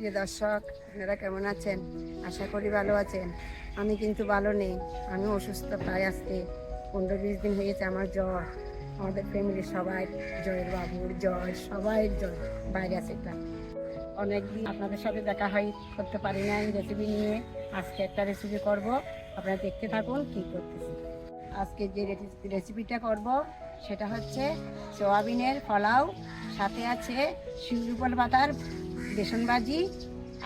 প্রিয় দর্শক, আপনারা কেমন আছেন? আশা করি ভালো আছেন। আমি কিন্তু ভালো নেই, আমি অসুস্থ। প্রায় আজকে 15-20 দিন হয়েছে আমার জ্বর। আমাদের ফ্যামিলির সবাই, জয়ের বাবুর জ্বর, সবাই জ্বর, ভাইরাস এটা। অনেকদিন আপনাদের সাথে দেখা করতে পারি না এই রেসিপি নিয়ে। আজকে একটা রেসিপি করব, আপনারা দেখতে থাকুন কি করতেছি। আজকে যে রেসিপিটা করব সেটা হচ্ছে সোয়াবিনের পোলাও, সাথে আছে শিউলি ফল পাতার বেসন ভাজি,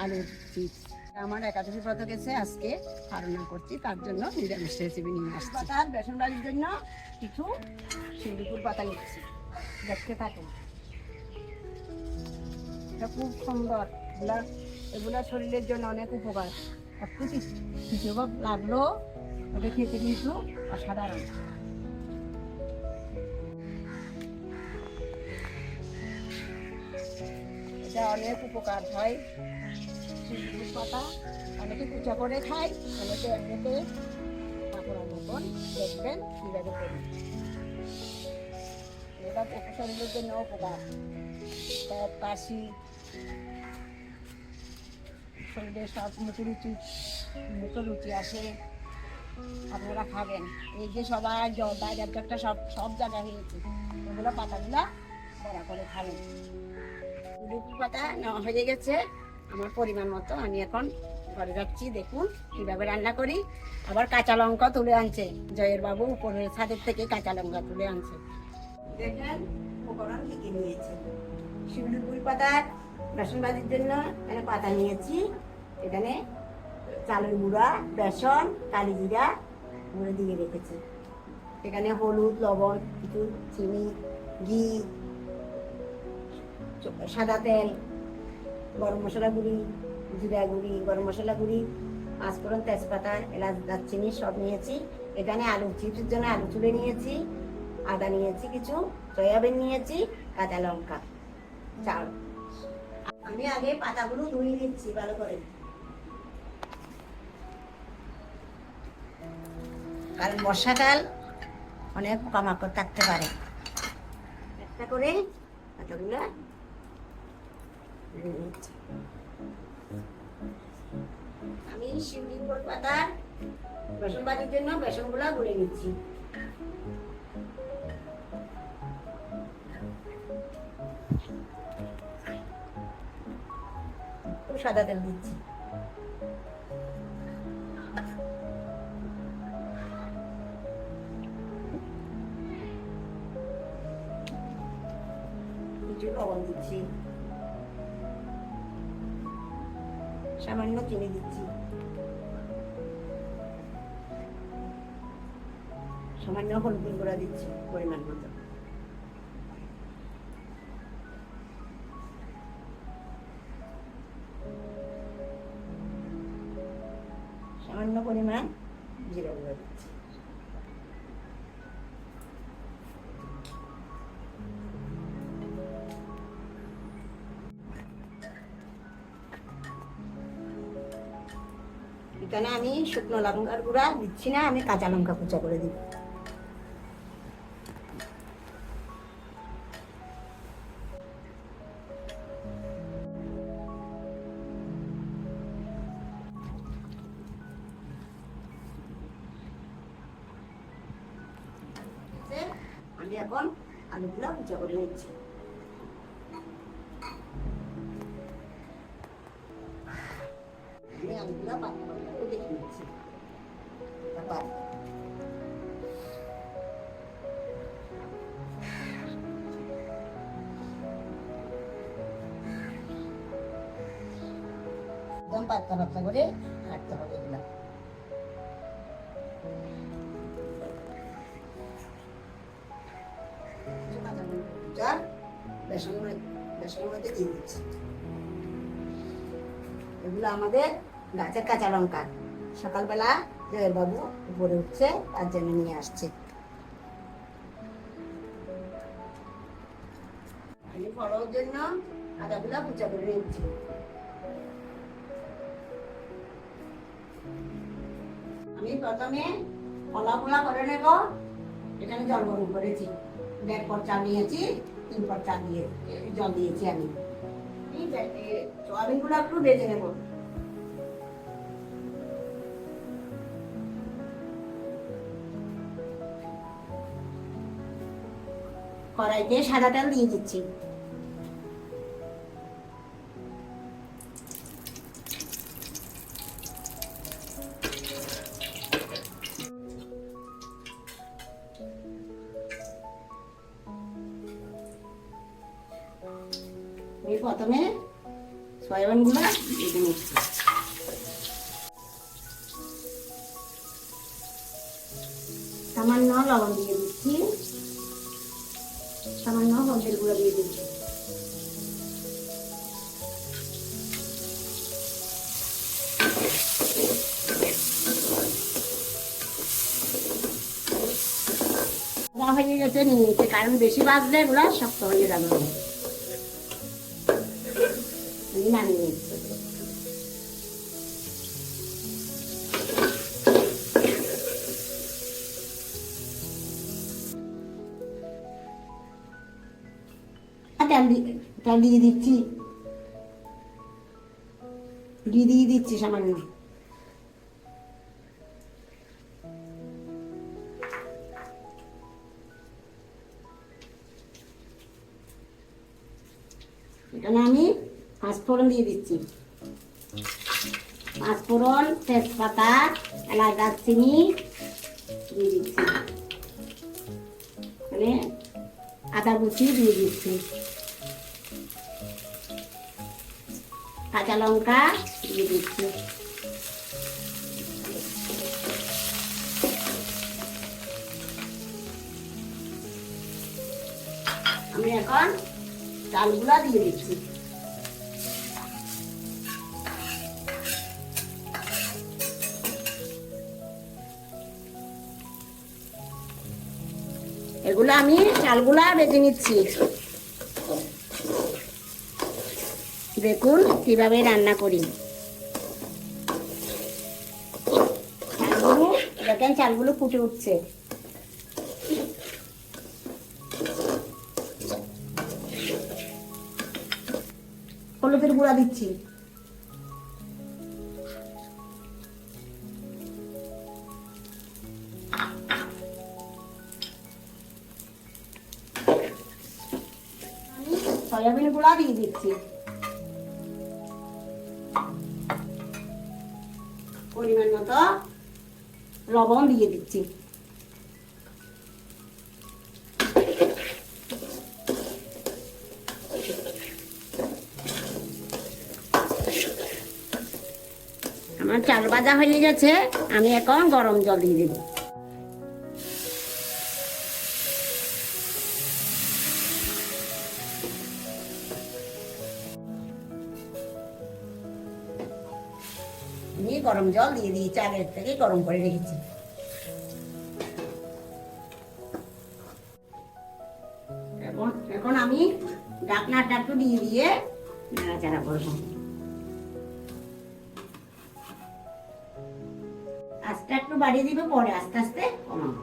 আলুর চিপস। আমার একাদশী ব্রত গেছে, আজকে পালন করছি, তার জন্য নিরামিষ রেসিপি নিয়ে আসছি। পাতার বেসন ভাজির জন্য কিছু শিউলি ফুল পাতা নিচ্ছি, দেখতে থাকুন। এটা খুব সুন্দর, এগুলা শরীরের জন্য অনেক উপকার। একটু কিছু লাগলো, ওটা খেতে কিন্তু অসাধারণ। এটা অনেক উপকার হয়। শিউলি পাতা অনেকে কুচা করে খায়, অনেকে এমনিতে পাকোড়ার মতন। দেখবেন কীভাবে করি। এটা শরীরের জন্য উপকার। সব কাশি, শরীরে সব মুখে রুচি আসে, আপনারা খাবেন। এই যে সবাই বাইরের একটা সব জায়গায় হয়েছে, ওগুলো পাতাগুলা বড়া করে খাবেন। শিউলি পাতা নেওয়া হয়ে গেছে আমার পরিমাণ মতো। আমি এখন ঘরে যাচ্ছি, দেখুন কিভাবে রান্না করি। আবার কাঁচা লঙ্কা তুলে আনছে জয়ের বাবু, উপরের ছাদের থেকে কাঁচা লঙ্কা তুলে আনছে। দেখেন উপকরণ কি কি নিয়েছি। শিউলি ফুল পাতার বেসন ভাজির জন্য এখানে পাতা নিয়েছি। এখানে চালের গুঁড়া, বেসন, কালি জিরা গুঁড়ো দিয়ে রেখেছি। এখানে হলুদ, লবণ, কিছু চিনি, ঘি, সাদা তেল, গরম মশলা গুঁড়ি, জিরা গুঁড়ি, গরম মশলা গুঁড়ি, পাঁচফোড়ন, তেজপাতা, এলাচ, দারচিনি সব নিয়েছি। এখানে আলু চিপসের জন্য আলু তুলে নিয়েছি, আদা নিয়েছি কিছু, সয়াবিন নিয়েছি, কাঁচা লঙ্কা, চাল। আমি আগে পাতাগুলো ধুয়ে নিচ্ছি ভালো করে, কারণ বর্ষাকাল অনেক পোকামাকড় থাকতে পারে। একটা করে পাতাগুলো আমি শিউলি ফুল পাতার বেসন ভাজির জন্য বেসনগুলো গুলে নিচ্ছি। সাদা তেল দিচ্ছি, কিছু লবণ দিচ্ছি, সামান্য চিনি দিচ্ছি, সামান্য হলুদ গুঁড়া দিচ্ছি পরিমাণ মতো, সামান্য পরিমাণ জিরা গুঁড়া দিচ্ছি। এখানে আমি শুকনো লঙ্কার গুঁড়া দিচ্ছি না, আমি কাঁচা লঙ্কা কুচা করে দিব। আমি এখন আলুগুলো কুচা করে নিচ্ছি। আমি আলুগুলো পাতলা করে দেখে নিচ্ছি। একদম পাতলা পাতলা করে কাটতে হবে এগুলা। বেসনের মধ্যে দিয়ে দিচ্ছি। এগুলো আমাদের গাছের কাঁচা লঙ্কা, সকালবেলা জয়ের বাবু উপরে উঠছে, তার জন্য নিয়ে আসছে। আমি বড়োর জন্য আদাগুলা কুচা করে নিচ্ছি। আমি প্রথমে কলা করে নেব। এখানে জল গরম করেছি, 1.5 পট চাল নিয়েছি, 3 পট চাল দিয়ে জল দিয়েছি আমি। সয়াবিন গুলো একটু ভেজে নেব। কড়াইতে সাদা তেল দিয়ে দিচ্ছি। প্রথমে সয়াবিন গুলো ভেজে নিচ্ছি। সামান্য লবণ দিয়ে দিচ্ছি, সামান্য হলদের গুঁড়ো দিয়ে দিচ্ছি। হয়ে গেছে নিয়েছে, কারণ বেশি বাজলে এগুলো শক্ত হয়ে যাবে। নামিয়ে নিচ্ছি। তেল দিয়ে দিচ্ছি, দিয়ে দিচ্ছি সামান্য। এখানে আমি পাঁচফোড়ন দিয়ে দিচ্ছি। পাঁচফোড়ন, তেজপাতা, এলাচ, দারচিনি দিয়ে দিচ্ছি। মানে আদা কুচি দিয়ে দিচ্ছি, কাঁচা লঙ্কা দিয়ে দিচ্ছি। আমি এখন চালগুলা দিয়ে দিচ্ছি। এগুলো আমি চালগুলা বেজে নিচ্ছি। দেখুন কিভাবে রান্না করি। চালগুলো দেখেন, চালগুলো ফুটে উঠছে। হলুদের গুঁড়া দিচ্ছি, সয়াবিন গুঁড়া দিয়ে দিচ্ছি, পরিমাণ মতো লবণ দিয়ে দিচ্ছি। আমার চাল ভাজা হয়ে গেছে, আমি এখন গরম জল দিয়ে দেব। আমি গরম জল দিয়ে দিয়েছি, আগের থেকে গরম করে রেখেছি। এখন আমি ঢাকনাটা একটু দিয়ে দিয়ে নাড়াচাড়া করবো। আস্তে একটু বাড়িয়ে দিবে, পরে আস্তে আস্তে কমাবো।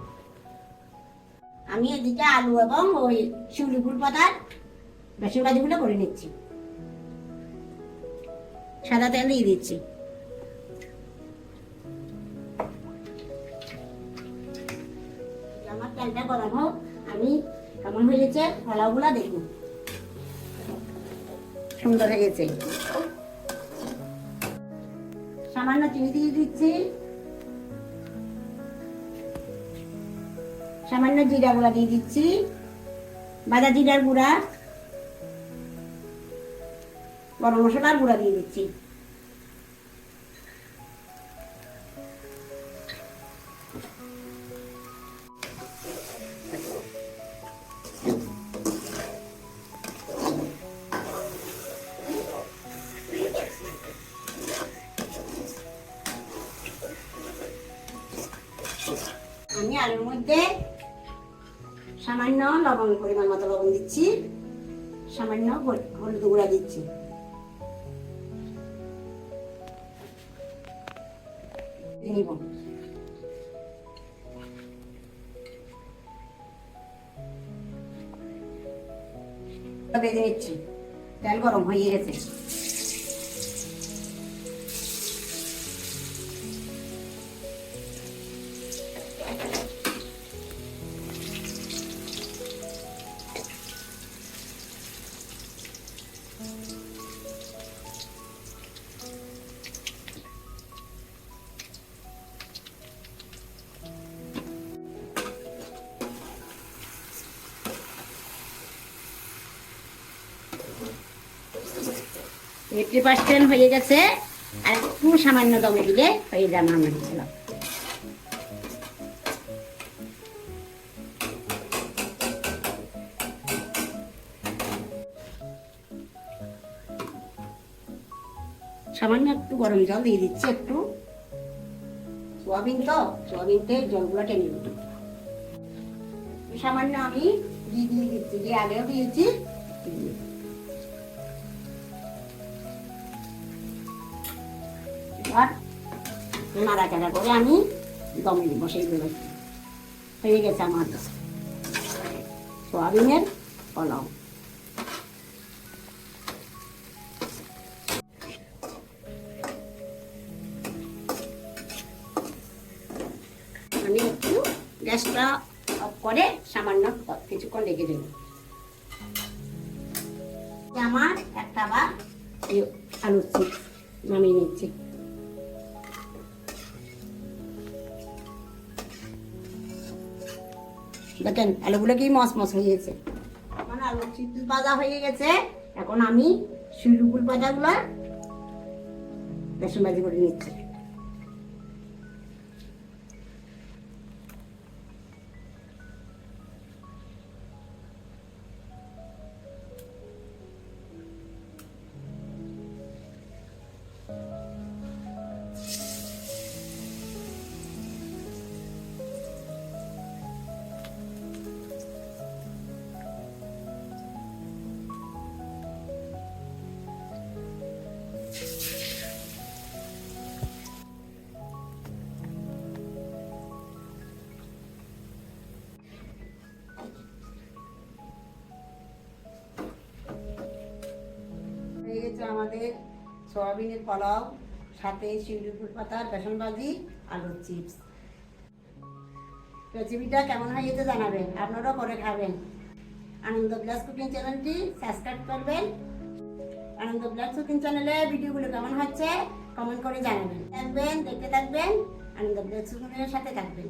আমি এদিকে আলু এবং ওই শিউলি ফুল পাতার বেসন ভাজিগুলো করে নিচ্ছি। সাদা তেল দিয়ে দিচ্ছি। আমার তেলটা গরম হোক, আমি কেমন হয়ে গেছে পোলাওগুলা দেখুন, সুন্দর হয়ে গেছে। সামান্য চিনি দিয়ে দিচ্ছি, সামান্য জিরা গুঁড়া দিয়ে দিচ্ছি, বাদা জিরার গুঁড়া, গরম মশলার গুঁড়া দিয়ে দিচ্ছি। আমি আলুর মধ্যে সামান্য লবণ, পরিমাণ মতো লবণ দিচ্ছি, সামান্য হলুদ গুঁড়া দিচ্ছি। নিব বেঁধে নিচ্ছি। তেল গরম হয়ে গেছে। এইটটি পার্সেন্ট হয়ে গেছে, আর একটু সামান্য দমে দিলে হয়ে যাবে আমার ছিল। সামান্য একটু গরম জল দিয়ে দিচ্ছি, একটু সোয়াবিন তো সোয়াবিনতে জলগুলো টেনে দিচ্ছি। সামান্য আমি ঘি দিয়ে দিচ্ছি, যে আগেও দিয়েছি। আর নাড়াচাড়া করে আমি দমে দিব। সেইগুলো হয়ে গেছে আমার সোয়াবিনের পোলাও। আমি একটু গ্যাসটা অফ করে সামান্য কিছুক্ষণ রেখে দেব। আমার একটা আবার আলুর চিপস নামিয়ে নিচ্ছি। দেখেন আলুগুলো কি মসমস হয়ে গেছে। এখন আলুর চিপস ভাজা হয়ে গেছে। এখন আমি শিলুগুল ভাজাগুলো বেসন ভাজি করে নিচ্ছি। হয়ে গেছে আমাদের সয়াবিনের পোলাও, সাথে শিউলিফুল পাতার বেসন ভাজি, আলুর চিপস। রেসিপিটা কেমন হয়েছে জানাবেন, আপনারাও করে খাবেন। আনন্দ প্লাস কুকিং চ্যানেলটি সাবস্ক্রাইব করবেন। আনন্দ প্লাস কুকিং চ্যানেলে ভিডিওগুলো কেমন হচ্ছে কমেন্ট করে জানাবেন। দেখতে থাকবেন, আনন্দ প্লাস কুকিংয়ের সাথে থাকবেন।